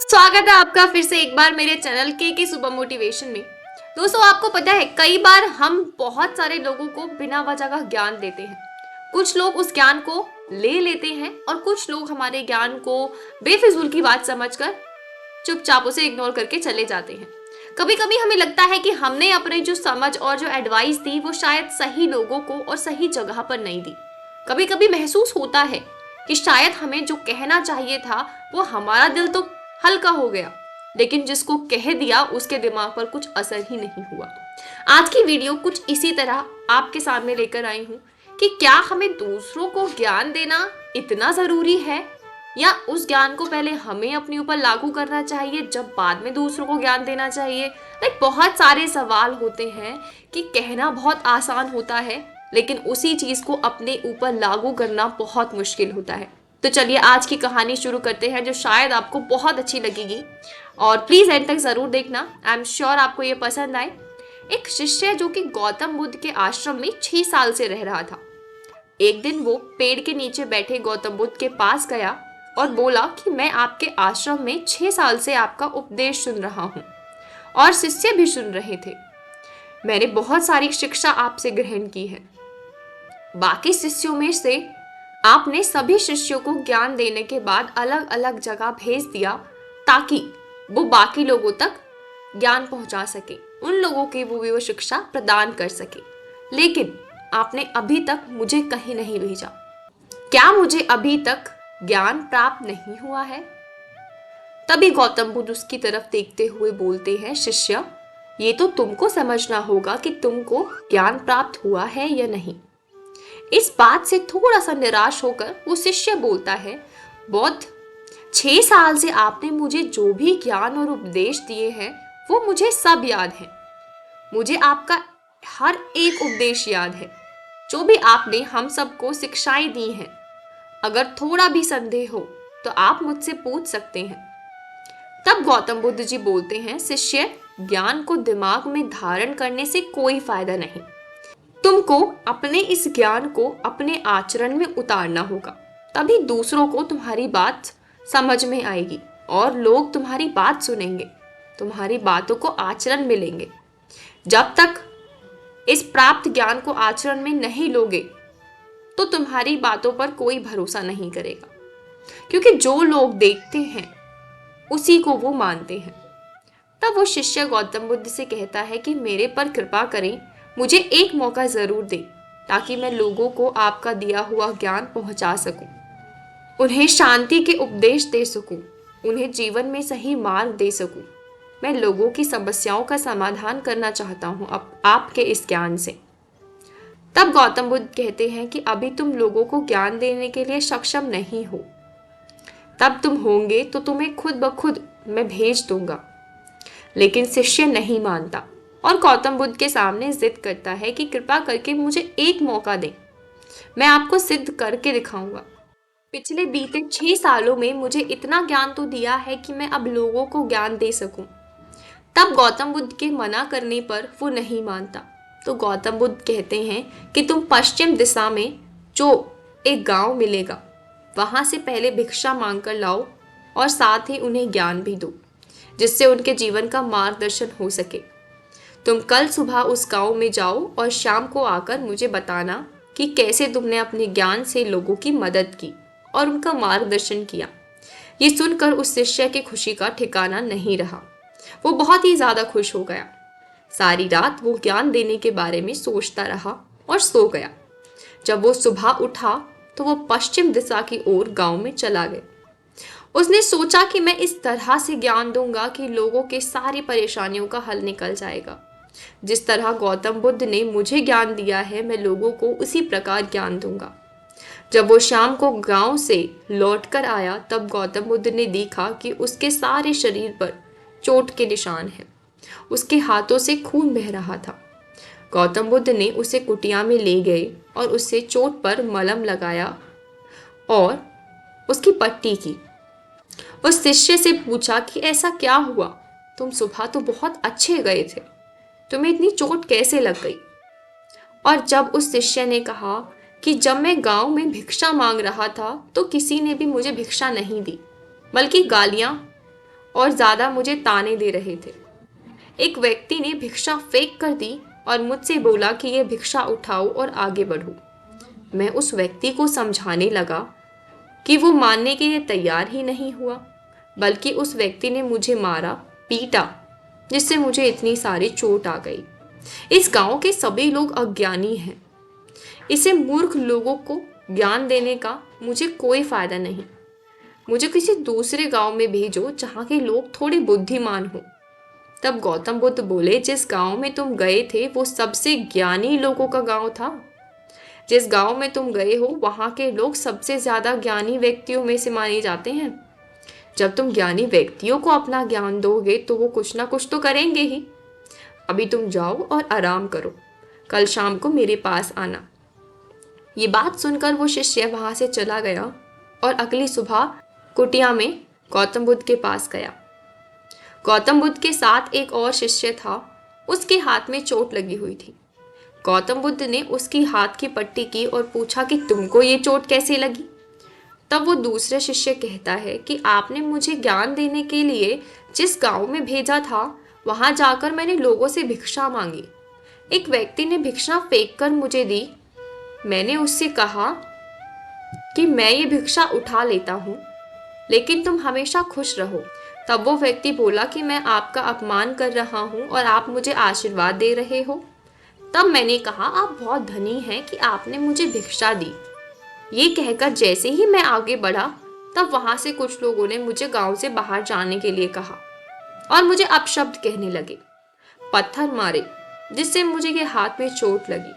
स्वागत है आपका फिर से एक बार मेरे चैनल के सुपर मोटिवेशन में। दोस्तों, आपको पता है कई बार हम बहुत सारे लोगों को बिना वजह का ज्ञान देते हैं। कुछ लोग उस ज्ञान को ले लेते हैं और कुछ लोग हमारे ज्ञान को बेफिजूल की बात समझकर चुपचाप उसे इग्नोर करके चले जाते हैं। कभी कभी हमें लगता है कि हमने अपने जो समझ और जो एडवाइस दी वो शायद सही लोगों को और सही जगह पर नहीं दी। कभी कभी महसूस होता है कि शायद हमें जो कहना चाहिए था वो हमारा दिल तो हल्का हो गया, लेकिन जिसको कह दिया उसके दिमाग पर कुछ असर ही नहीं हुआ। आज की वीडियो कुछ इसी तरह आपके सामने लेकर आई हूँ कि क्या हमें दूसरों को ज्ञान देना इतना जरूरी है, या उस ज्ञान को पहले हमें अपने ऊपर लागू करना चाहिए जब बाद में दूसरों को ज्ञान देना चाहिए। बहुत सारे सवाल होते हैं कि कहना बहुत आसान होता है, लेकिन उसी चीज को अपने ऊपर लागू करना बहुत मुश्किल होता है। तो चलिए आज की कहानी शुरू करते हैं, जो शायद आपको बहुत अच्छी लगेगी, और प्लीज एंड तक जरूर देखना। आई एम श्योर आपको ये पसंद आए। एक शिष्य जो कि गौतम बुद्ध के आश्रम में 6 साल से रह रहा था। एक दिन वो पेड़ के नीचे बैठे गौतम बुद्ध के पास गया और बोला कि मैं आपके आश्रम में 6 साल से आपका उपदेश सुन रहा हूँ और शिष्य भी सुन रहे थे। मैंने बहुत सारी शिक्षा आपसे ग्रहण की है। बाकी शिष्यों में से आपने सभी शिष्यों को ज्ञान देने के बाद अलग अलग जगह भेज दिया ताकि वो बाकी लोगों तक ज्ञान पहुंचा सके, उन लोगों की वो शिक्षा प्रदान कर सके। लेकिन आपने अभी तक मुझे कहीं नहीं भेजा। क्या मुझे अभी तक ज्ञान प्राप्त नहीं हुआ है? तभी गौतम बुद्ध उसकी तरफ देखते हुए बोलते हैं, शिष्य, ये तो तुमको समझना होगा कि तुमको ज्ञान प्राप्त हुआ है या नहीं। इस बात से थोड़ा सा निराश होकर वो शिष्य बोलता है, बौद्ध, 6 साल से आपने मुझे जो भी ज्ञान और उपदेश दिए हैं वो मुझे सब याद है। मुझे आपका हर एक उपदेश याद है, जो भी आपने हम सबको शिक्षाएं दी हैं। अगर थोड़ा भी संदेह हो तो आप मुझसे पूछ सकते हैं। तब गौतम बुद्ध जी बोलते हैं, शिष्य, ज्ञान को दिमाग में धारण करने से कोई फायदा नहीं। तुमको अपने इस ज्ञान को अपने आचरण में उतारना होगा, तभी दूसरों को तुम्हारी बात समझ में आएगी और लोग तुम्हारी बात सुनेंगे, तुम्हारी बातों को आचरण में लेंगे। जब तक इस प्राप्त ज्ञान को आचरण में नहीं लोगे तो तुम्हारी बातों पर कोई भरोसा नहीं करेगा, क्योंकि जो लोग देखते हैं उसी को वो मानते हैं। तब वो शिष्य गौतम बुद्ध से कहता है कि मेरे पर कृपा करें, मुझे एक मौका जरूर दें ताकि मैं लोगों को आपका दिया हुआ ज्ञान पहुंचा सकूं, उन्हें शांति के उपदेश दे सकूं, उन्हें जीवन में सही मार्ग दे सकूं। मैं लोगों की समस्याओं का समाधान करना चाहता हूं आपके इस ज्ञान से। तब गौतम बुद्ध कहते हैं कि अभी तुम लोगों को ज्ञान देने के लिए सक्षम नहीं हो, तब तुम होंगे तो तुम्हें खुद ब खुद मैं भेज दूंगा। लेकिन शिष्य नहीं मानता और गौतम बुद्ध के सामने जिद करता है कि कृपा करके मुझे एक मौका दें, मैं आपको सिद्ध करके दिखाऊंगा। पिछले बीते 6 सालों में मुझे इतना ज्ञान तो दिया है कि मैं अब लोगों को ज्ञान दे सकूं। तब गौतम बुद्ध के मना करने पर वो नहीं मानता। तो गौतम बुद्ध कहते हैं कि तुम पश्चिम दिशा में जो एक गांव मिलेगा वहां से पहले भिक्षा मांग कर लाओ और साथ ही उन्हें ज्ञान भी दो, जिससे उनके जीवन का मार्गदर्शन हो सके। तुम कल सुबह उस गांव में जाओ और शाम को आकर मुझे बताना कि कैसे तुमने अपने ज्ञान से लोगों की मदद की और उनका मार्गदर्शन किया। ये सुनकर उस शिष्य की खुशी का ठिकाना नहीं रहा। वो बहुत ही ज्यादा खुश हो गया। सारी रात वो ज्ञान देने के बारे में सोचता रहा और सो गया। जब वो सुबह उठा तो वो पश्चिम दिशा की ओर गांव में चला गया। उसने सोचा कि मैं इस तरह से ज्ञान दूंगा कि लोगों के सारी परेशानियों का हल निकल जाएगा। जिस तरह गौतम बुद्ध ने मुझे ज्ञान दिया है, मैं लोगों को उसी प्रकार ज्ञान दूंगा। जब वो शाम को गांव से लौटकर आया तब गौतम बुद्ध ने देखा कि उसके सारे शरीर पर चोट के निशान हैं। उसके हाथों से खून बह रहा था। गौतम बुद्ध ने उसे कुटिया में ले गए और उससे चोट पर मलम लगाया और उसकी पट्टी की। उस शिष्य से पूछा कि ऐसा क्या हुआ, तुम सुबह तो बहुत अच्छे गए थे, तुम्हें इतनी चोट कैसे लग गई? और जब उस शिष्य ने कहा कि जब मैं गांव में भिक्षा मांग रहा था तो किसी ने भी मुझे भिक्षा नहीं दी, बल्कि गालियां और ज़्यादा मुझे ताने दे रहे थे। एक व्यक्ति ने भिक्षा फेंक कर दी और मुझसे बोला कि ये भिक्षा उठाओ और आगे बढ़ो। मैं उस व्यक्ति को समझाने लगा कि वो मानने के लिए तैयार ही नहीं हुआ, बल्कि उस व्यक्ति ने मुझे मारा, पीटा, जिससे मुझे इतनी सारी चोट आ गई। इस गांव के सभी लोग अज्ञानी हैं। इसे मूर्ख लोगों को ज्ञान देने का मुझे कोई फायदा नहीं। मुझे किसी दूसरे गांव में भेजो जहाँ के लोग थोड़े बुद्धिमान हो। तब गौतम बुद्ध बोले, जिस गांव में तुम गए थे वो सबसे ज्ञानी लोगों का गांव था। जिस गांव में तुम गए हो वहाँ के लोग सबसे ज्यादा ज्ञानी व्यक्तियों में से माने जाते हैं। जब तुम ज्ञानी व्यक्तियों को अपना ज्ञान दोगे तो वो कुछ ना कुछ तो करेंगे ही। अभी तुम जाओ और आराम करो, कल शाम को मेरे पास आना। ये बात सुनकर वो शिष्य वहां से चला गया और अगली सुबह कुटिया में गौतम बुद्ध के पास गया। गौतम बुद्ध के साथ एक और शिष्य था। उसके हाथ में चोट लगी हुई थी। गौतम बुद्ध ने उसकी हाथ की पट्टी की और पूछा कि तुमको ये चोट कैसे लगी। तब वो दूसरे शिष्य कहता है कि आपने मुझे ज्ञान देने के लिए जिस गांव में भेजा था वहां जाकर मैंने लोगों से भिक्षा मांगी। एक व्यक्ति ने भिक्षा फेंक कर मुझे दी। मैंने उससे कहा कि मैं ये भिक्षा उठा लेता हूँ, लेकिन तुम हमेशा खुश रहो। तब वो व्यक्ति बोला कि मैं आपका अपमान कर रहा हूँ और आप मुझे आशीर्वाद दे रहे हो। तब मैंने कहा, आप बहुत धनी हैं कि आपने मुझे भिक्षा दी। ये कहकर जैसे ही मैं आगे बढ़ा तब वहां से कुछ लोगों ने मुझे गांव से बाहर जाने के लिए कहा और मुझे अपशब्द कहने लगे, पत्थर मारे, जिससे मुझे ये हाथ में चोट लगी।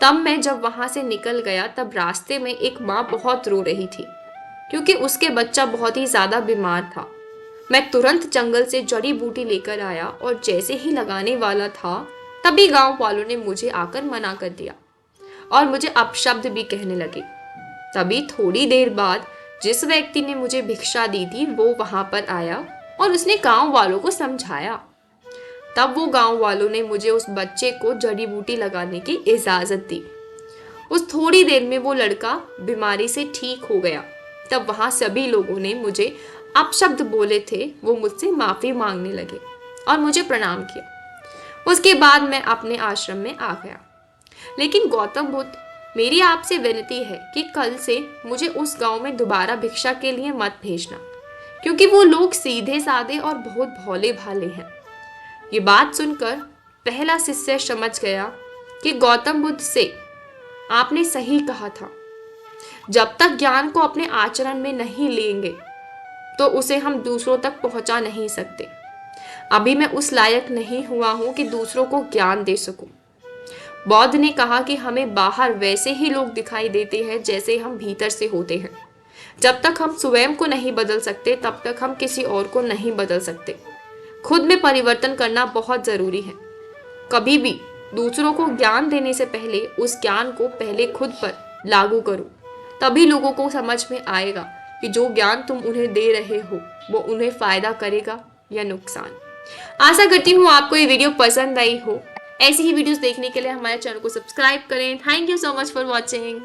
तब मैं जब वहां से निकल गया तब रास्ते में एक माँ बहुत रो रही थी क्योंकि उसके बच्चा बहुत ही ज्यादा बीमार था। मैं तुरंत जंगल से जड़ी बूटी लेकर आया और जैसे ही लगाने वाला था तभी गांव वालों ने मुझे आकर मना कर दिया और मुझे अपशब्द भी कहने लगे। तभी थोड़ी देर बाद जिस व्यक्ति ने मुझे भिक्षा दी थी वो वहां पर आया और उसने गांव वालों को समझाया। तब वो गांव वालों ने मुझे उस बच्चे को जड़ी बूटी लगाने की इजाजत दी। उस थोड़ी देर में वो लड़का बीमारी से ठीक हो गया। तब वहां सभी लोगों ने मुझे अपशब्द बोले थे, वो मुझसे माफी मांगने लगे और मुझे प्रणाम किया। उसके बाद मैं अपने आश्रम में आ गया। लेकिन गौतम बुद्ध, मेरी आपसे विनती है कि कल से मुझे उस गांव में दोबारा भिक्षा के लिए मत भेजना, क्योंकि वो लोग सीधे साधे और बहुत भोले भाले हैं। ये बात सुनकर पहला शिष्य समझ गया कि गौतम बुद्ध से आपने सही कहा था। जब तक ज्ञान को अपने आचरण में नहीं लेंगे तो उसे हम दूसरों तक पहुंचा नहीं सकते। अभी मैं उस लायक नहीं हुआ हूं कि दूसरों को ज्ञान दे सकूं। बौद्ध ने कहा कि हमें बाहर वैसे ही लोग दिखाई देते हैं जैसे हम भीतर से होते हैं। जब तक हम स्वयं को नहीं बदल सकते तब तक हम किसी और को नहीं बदल सकते। खुद में परिवर्तन करना बहुत जरूरी है। कभी भी दूसरों को ज्ञान देने से पहले उस ज्ञान को पहले खुद पर लागू करो, तभी लोगों को समझ में आएगा कि जो ज्ञान तुम उन्हें दे रहे हो वो उन्हें फायदा करेगा या नुकसान। आशा करती हूँ आपको ये वीडियो पसंद आई हो। ऐसी ही वीडियोस देखने के लिए हमारे चैनल को सब्सक्राइब करें। Thank you so much for watching.